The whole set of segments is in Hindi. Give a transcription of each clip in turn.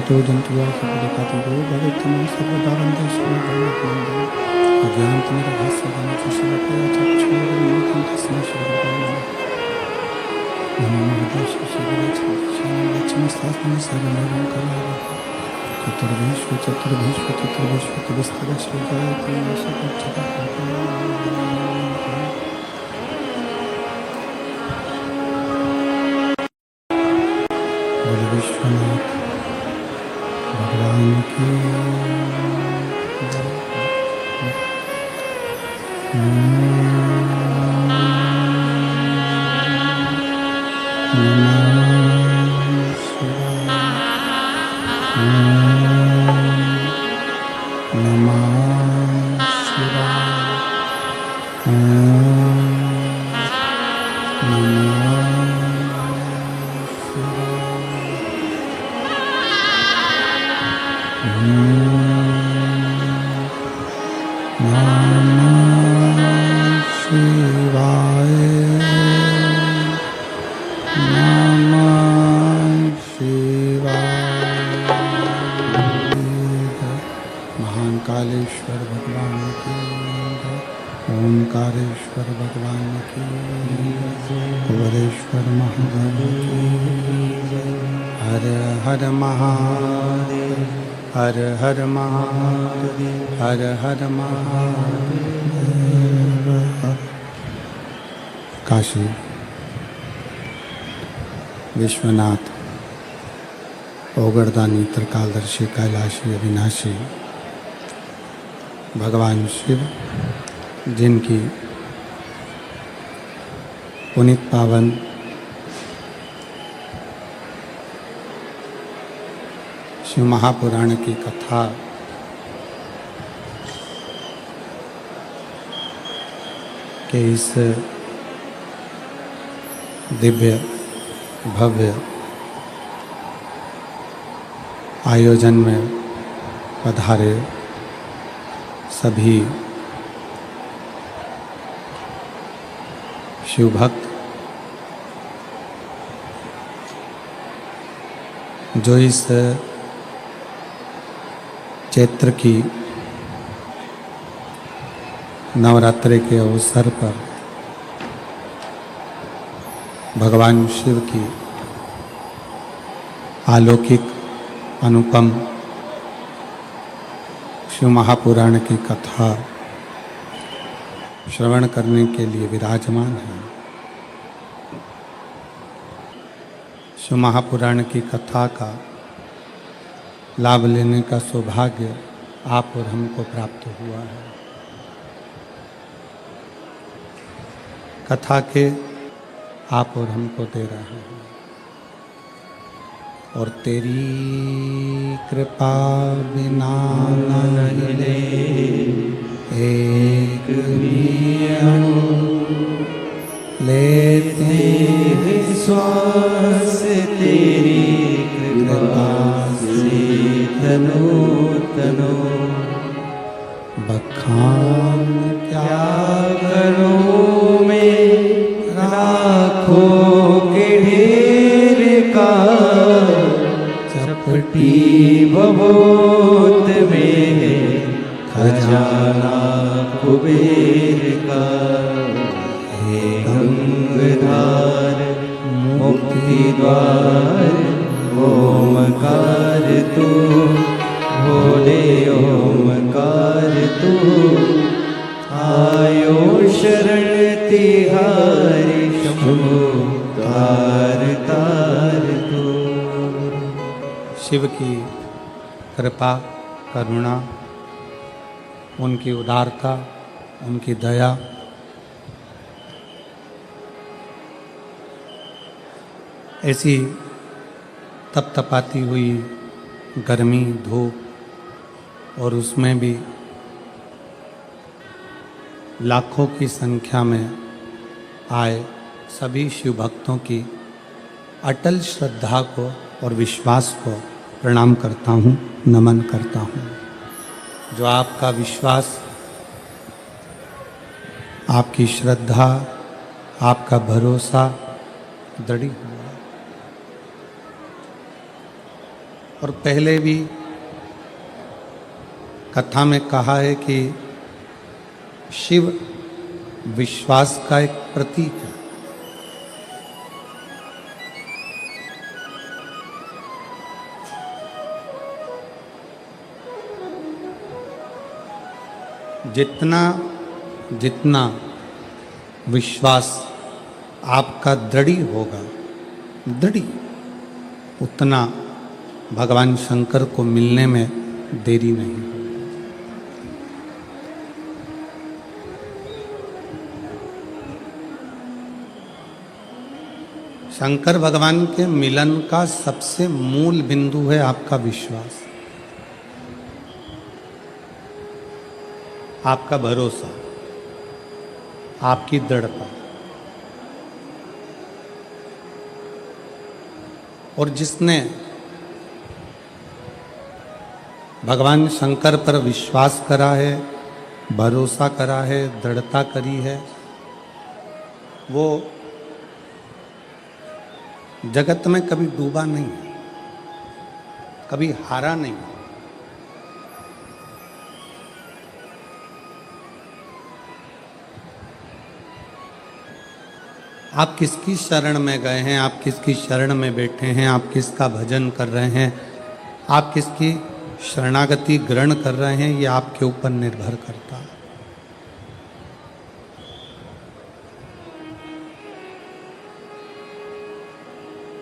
तो जंतुआ सबदिखाती गो भगवती सर्वदा वंदे अज्ञान मेरा भाष्य बने लक्ष्मी शास्त्र सर्वम करा चतुर्भीष्व चतुर्भीष्व चतुर्भीष्व विस्तर श्री गायत्री विश्वनाथ भगवान की कालेश्वर भगवान की ओंकारेश्वर भगवान की कुबेरेश्वर महादेव की हर हर महादेव हर हर महादेव हर हर महादेव। काशी विश्वनाथ ओगरदानी त्रिकालदर्शी कैलाशी अविनाशी भगवान शिव जिनकी पुनीत पावन शिव महापुराण की कथा के इस दिव्य भव्य आयोजन में पधारे सभी शिव भक्त जो इस चैत्र की नवरात्रि के अवसर पर भगवान शिव की अलौकिक अनुपम शिव महापुराण की कथा श्रवण करने के लिए विराजमान हैं। शिव महापुराण की कथा का लाभ लेने का सौभाग्य आप और हमको प्राप्त हुआ है। कथा के आप और हमको दे रहे हैं और तेरी कृपा बिना न हिले एक भी अणु लेते हैं श्वास तेरी कृपा से तनो तनो बखान क्या करूं मैं राखों के ढेर का चपटी बबूत में खजाना कुबेर का हे गंगाधार मुक्ति द्वार ओमकार तू भोले ओमकार तू आयो शरण तिहारी शंभो तार तार तू। शिव की कृपा करुणा उनकी उदारता उनकी दया ऐसी तपतपाती हुई गर्मी धूप और उसमें भी लाखों की संख्या में आए सभी शिव भक्तों की अटल श्रद्धा को और विश्वास को प्रणाम करता हूँ, नमन करता हूँ। जो आपका विश्वास, आपकी श्रद्धा, आपका भरोसा दृढ़ी हुआ। और पहले भी कथा में कहा है कि शिव विश्वास का एक प्रतीक है। जितना जितना विश्वास आपका दृढ़ी होगा, दृढ़ी, उतना भगवान शंकर को मिलने में देरी नहीं होगी। शंकर भगवान के मिलन का सबसे मूल बिंदु है आपका विश्वास, आपका भरोसा, आपकी दृढ़ता। और जिसने भगवान शंकर पर विश्वास करा है, भरोसा करा है, दृढ़ता करी है, वो जगत में कभी डूबा नहीं, कभी हारा नहीं। आप किसकी शरण में गए हैं, आप किसकी शरण में बैठे हैं, आप किसका भजन कर रहे हैं, आप किसकी शरणागति ग्रहण कर रहे हैं, ये आपके ऊपर निर्भर करता है।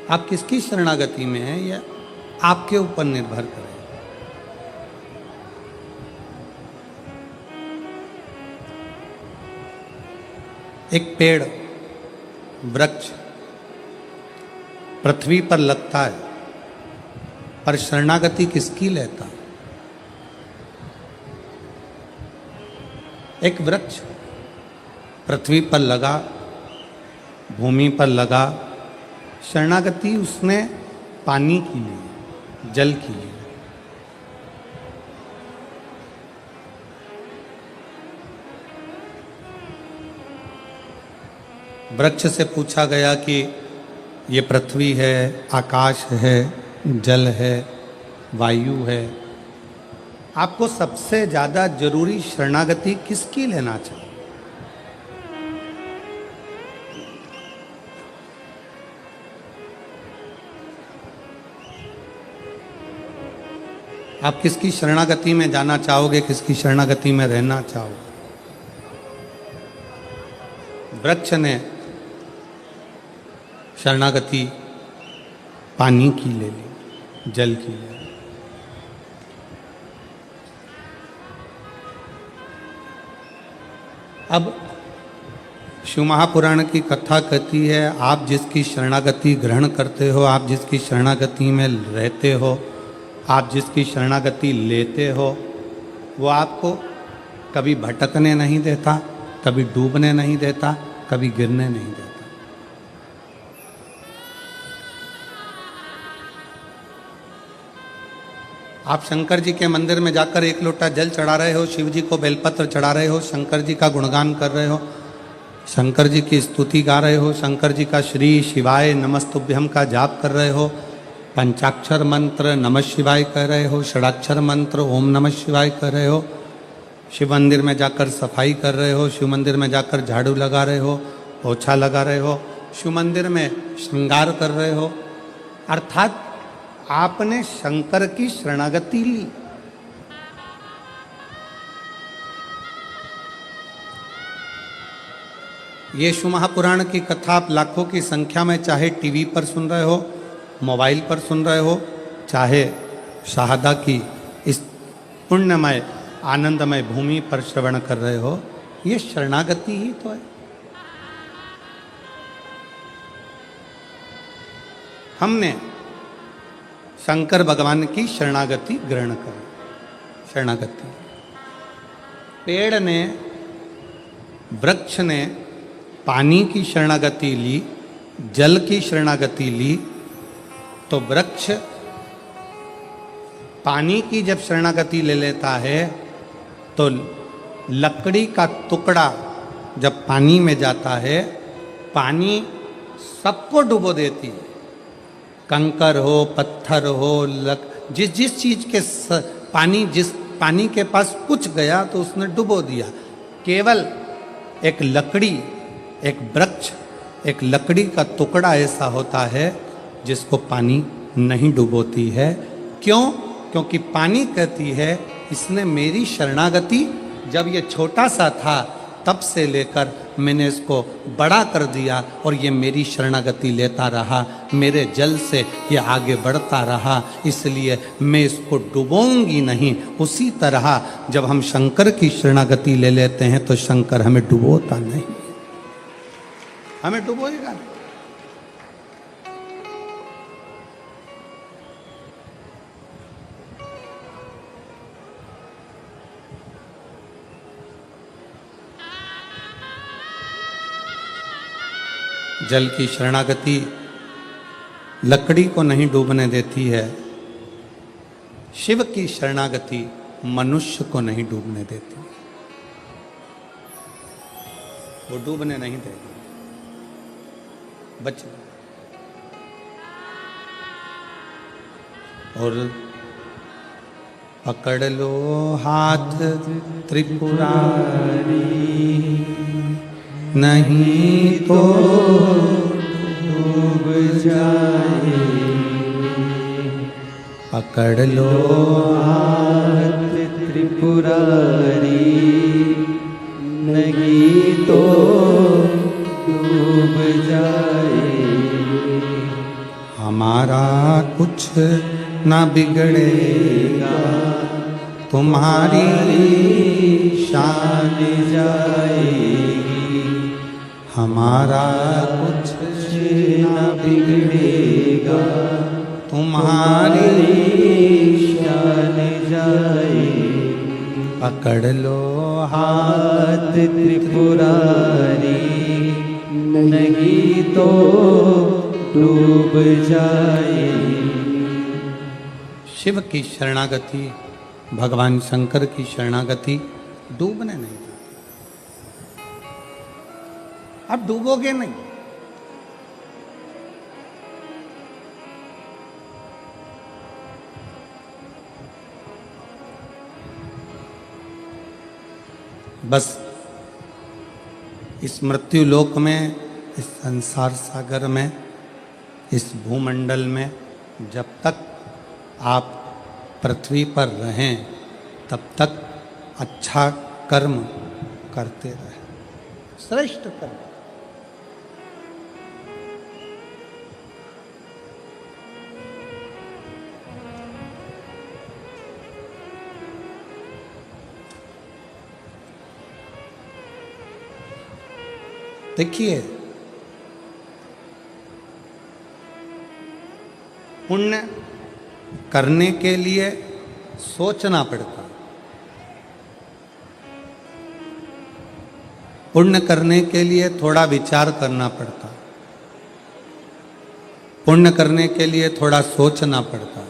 आप किसकी शरणागति में हैं, यह आपके ऊपर निर्भर करेगा। एक पेड़, वृक्ष पृथ्वी पर लगता है, पर शरणागति किसकी लेता? एक वृक्ष पृथ्वी पर लगा, भूमि पर लगा, शरणागति उसने पानी की ली, जल की ली। वृक्ष से पूछा गया कि ये पृथ्वी है, आकाश है, जल है, वायु है, आपको सबसे ज्यादा जरूरी शरणागति किसकी लेना चाहिए? आप किसकी शरणागति में जाना चाहोगे, किसकी शरणागति में रहना चाहोगे? वृक्ष ने शरणागति पानी की ले ली, जल की ले ली। अब शिव महापुराण की कथा कहती है, आप जिसकी शरणागति ग्रहण करते हो, आप जिसकी शरणागति में रहते हो, आप जिसकी शरणागति लेते हो, वो आपको कभी भटकने नहीं देता, कभी डूबने नहीं देता, कभी गिरने नहीं देता। आप शंकर जी के मंदिर में जाकर एक लोटा जल चढ़ा रहे हो, शिव जी को बेलपत्र चढ़ा रहे हो, शंकर जी का गुणगान कर रहे हो, शंकर जी की स्तुति गा रहे हो, शंकर जी का श्री शिवाय नमस्तुभ्यम का जाप कर रहे हो, पंचाक्षर मंत्र नमः शिवाय कह रहे हो, षडाक्षर मंत्र ओम नमः शिवाय कह रहे हो, शिव मंदिर में जाकर सफाई कर रहे हो, शिव मंदिर में जाकर झाड़ू लगा रहे हो, पोछा लगा रहे हो, शिव मंदिर में श्रृंगार कर रहे हो, अर्थात आपने शंकर की शरणागति ली। ये शिव महापुराण की कथा आप लाखों की संख्या में चाहे टीवी पर सुन रहे हो, मोबाइल पर सुन रहे हो, चाहे शाहदा की इस पुण्यमय आनंदमय भूमि पर श्रवण कर रहे हो, ये शरणागति ही तो है। हमने शंकर भगवान की शरणागति ग्रहण करी। शरणागति, पेड़ ने, वृक्ष ने पानी की शरणागति ली, जल की शरणागति ली, तो वृक्ष पानी की जब शरणागति ले लेता है तो लकड़ी का टुकड़ा जब पानी में जाता है, पानी सबको डुबो देती है। कंकर हो, पत्थर हो, जिस चीज के जिस पानी के पास कुछ गया तो उसने डुबो दिया। केवल एक लकड़ी, एक वृक्ष, एक लकड़ी का टुकड़ा ऐसा होता है जिसको पानी नहीं डुबोती है। क्यों? क्योंकि पानी कहती है इसने मेरी शरणागति, जब ये छोटा सा था तब से लेकर मैंने इसको बड़ा कर दिया और ये मेरी शरणागति लेता रहा, मेरे जल से ये आगे बढ़ता रहा, इसलिए मैं इसको डुबोऊंगी नहीं। उसी तरह जब हम शंकर की शरणागति ले लेते हैं तो शंकर हमें डुबोता नहीं, हमें डुबोएगा नहीं। जल की शरणागति लकड़ी को नहीं डूबने देती है, शिव की शरणागति मनुष्य को नहीं डूबने देती, वो डूबने नहीं देगी, बच। और पकड़ लो हाथ त्रिपुरारी, नहीं तो डूब जाए। पकड़ लो हाथ त्रिपुरारी, नहीं तो डूब जाए। हमारा कुछ ना बिगड़ेगा, तुम्हारी शान जाएगी। हमारा कुछ न बिगड़ेगा, तुम्हारी शान जाएगी। पकड़ लो हाथ त्रिपुरारी, नहीं तो डूब जाएगी। शिव की शरणागति, भगवान शंकर की शरणागति डूबने नहीं। अब डूबोगे नहीं। बस इस मृत्यु लोक में, इस संसार सागर में, इस भूमंडल में जब तक आप पृथ्वी पर रहें तब तक अच्छा कर्म करते रहें, श्रेष्ठ कर्म। देखिए, पुण्य करने के लिए सोचना पड़ता, पुण्य करने के लिए थोड़ा विचार करना पड़ता, पुण्य करने के लिए थोड़ा सोचना पड़ता,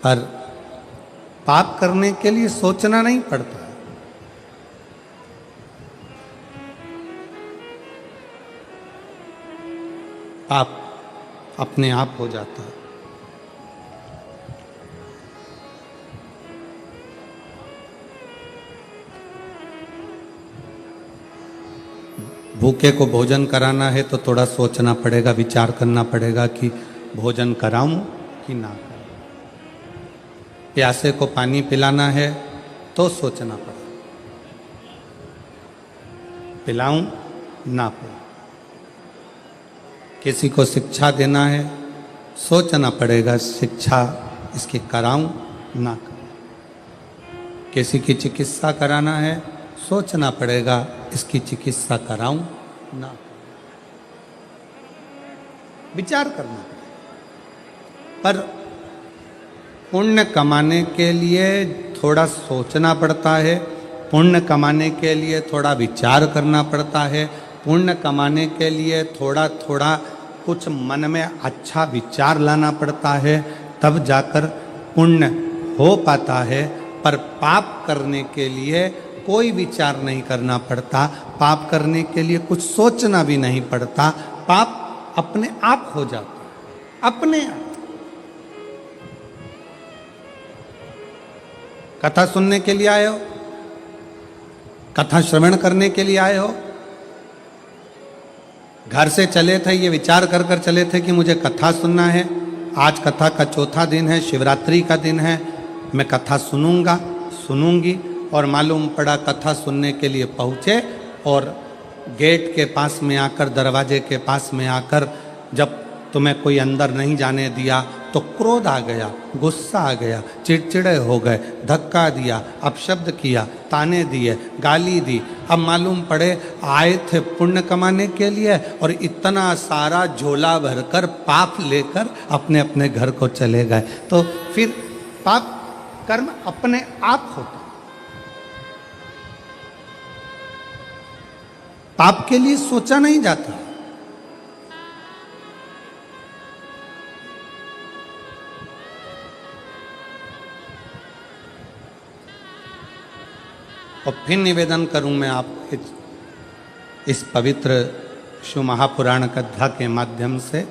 पर पाप करने के लिए सोचना नहीं पड़ता। पाप अपने आप हो जाता है। भूखे को भोजन कराना है तो थोड़ा सोचना पड़ेगा, विचार करना पड़ेगा कि भोजन कराऊं कि ना कराऊं। प्यासे को पानी पिलाना है तो सोचना पड़ेगा, पिलाऊं ना पिलाऊं। किसी को शिक्षा देना है, सोचना पड़ेगा शिक्षा इसकी कराऊं ना कराऊं। किसी की चिकित्सा कराना है, सोचना पड़ेगा इसकी चिकित्सा कराऊं ना। विचार करना पड़ेगा। पर पुण्य कमाने के लिए थोड़ा सोचना पड़ता है, पुण्य कमाने के लिए थोड़ा विचार करना पड़ता है, पुण्य कमाने के लिए थोड़ा थोड़ा कुछ मन में अच्छा विचार लाना पड़ता है, तब जाकर पुण्य हो पाता है। पर पाप करने के लिए कोई विचार नहीं करना पड़ता, पाप करने के लिए कुछ सोचना भी नहीं पड़ता। पाप अपने आप हो जाते हैं, अपने आप। कथा सुनने के लिए आए हो, कथा श्रवण करने के लिए आए हो, घर से चले थे ये विचार कर कर चले थे कि मुझे कथा सुनना है, आज कथा का चौथा दिन है, शिवरात्रि का दिन है, मैं कथा सुनूंगा, सुनूंगी, और मालूम पड़ा कथा सुनने के लिए पहुँचे और गेट के पास में आकर, दरवाजे के पास में आकर जब तुम्हें कोई अंदर नहीं जाने दिया तो क्रोध आ गया, गुस्सा आ गया, चिड़चिड़े हो गए, धक्का दिया, अपशब्द किया, ताने दिए, गाली दी। अब मालूम पड़े आए थे पुण्य कमाने के लिए और इतना सारा झोला भरकर पाप लेकर अपने अपने घर को चले गए। तो फिर पाप कर्म अपने आप होता, पाप के लिए सोचा नहीं जाता। और फिर निवेदन करूं मैं आप इस पवित्र शिव महापुराण कथा के माध्यम से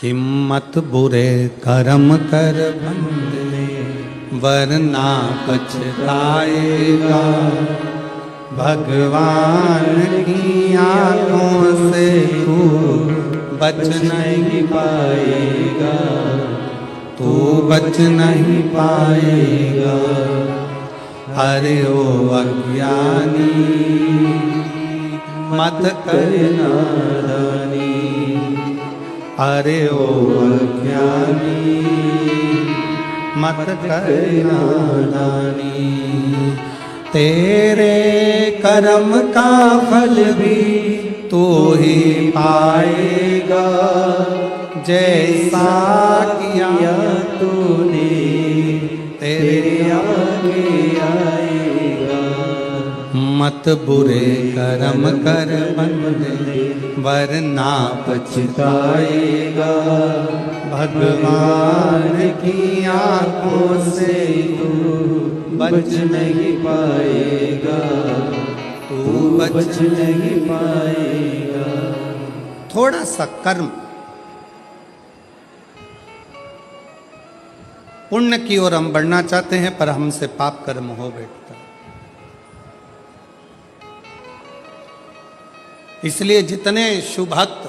कि मत बुरे कर्म कर बंदे वरना पछताएगा, भगवान की आंखों से तू बच नहीं पाएगा, तू बच नहीं पाएगा। अरे ओ अज्ञानी मत कर नादानी, अरे ओ अज्ञानी मत कर नादानी। तेरे कर्म का फल भी तू ही पाएगा, जैसा किया तूने तेरे आगे आएगा। मत बुरे कर्म कर बंदे वरना पछताएगा, भगवान की आंखों से तू बच नहीं पाएगा, तू बच नहीं पाएगा। थोड़ा सा कर्म पुण्य की ओर हम बढ़ना चाहते हैं पर हमसे पाप कर्म हो बैठता है। इसलिए जितने शुभभक्त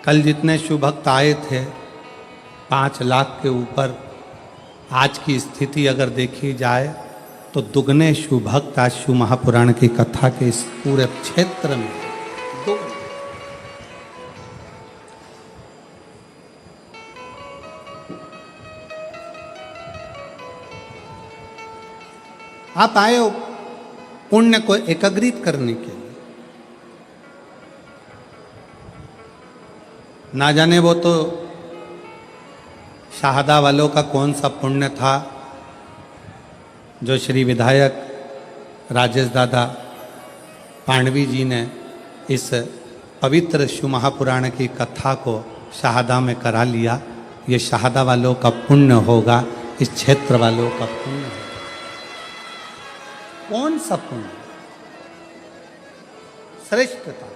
कल जितने शुभभक्त आए थे 5 लाख के ऊपर, आज की स्थिति अगर देखी जाए तो दुगने शुभभक्त आज शिव महापुराण की कथा के इस पूरे क्षेत्र में दुगने। आप आए हो पुण्य को एकत्रित करने के लिए। ना जाने वो तो शाहदा वालों का कौन सा पुण्य था जो श्री विधायक राजेश दादा पांडवी जी ने इस पवित्र शिव महापुराण की कथा को शाहदा में करा लिया। ये शाहदा वालों का पुण्य होगा, इस क्षेत्र वालों का पुण्य होगा। कौन सा पुण्य? श्रेष्ठता।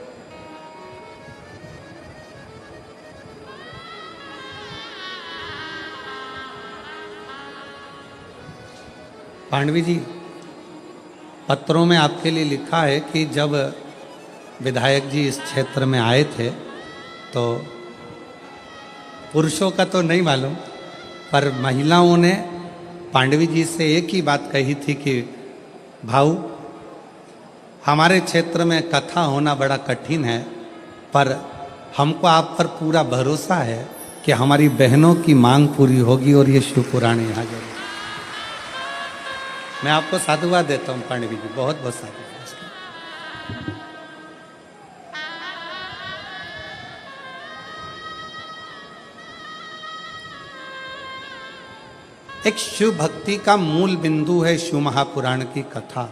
पांडवी जी पत्रों में आपके लिए लिखा है कि जब विधायक जी इस क्षेत्र में आए थे तो पुरुषों का तो नहीं मालूम पर महिलाओं ने पांडवी जी से एक ही बात कही थी कि भाऊ हमारे क्षेत्र में कथा होना बड़ा कठिन है पर हमको आप पर पूरा भरोसा है कि हमारी बहनों की मांग पूरी होगी और ये शिव पुराण यहाँ जरूर। मैं आपको साधुवाद देता हूँ पांडवी जी, बहुत बहुत साधुवाद। एक शिव भक्ति का मूल बिंदु है शिव महापुराण की कथा।